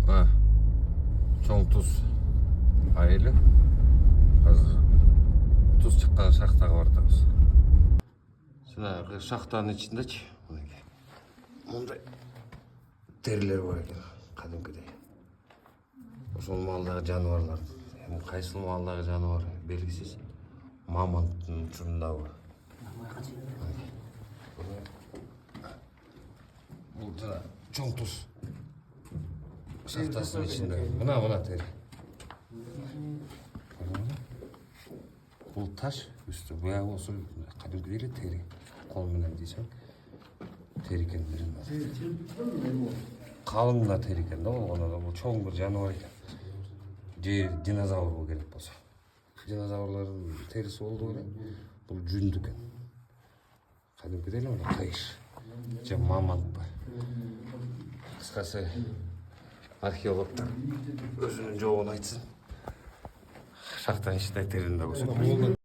Чоң туз айылы. Азыр туз чыккан шахтага бардыбыз. Жанагы шахтанын ичиндечи мындай терилер бар экен, кадимкидей. Ошол маалдагы жаныбарлар, эми кайсыл маалдагы жаныбар белгисиз. Мамонттун учурундабы. Бул жана чоң туз шахтасынын ичинде. Мына тери. Бул таш үстү буяк болсо кадимкидей эле тери. Кол менен тийсең тери экен билем. Калың да тери экен да, бул чоң бир жаныбар экен. Же динозавр болуп керек болсо. Динозаврлардын терisi болду эле. Бул жүндү экен. Кадимкидей эле мына кайыш. Же мамонт бар. Кыскасы археологдор өзүнүн жообун айтсын. Шахтанын ичинде терини да көрсөтмөйт.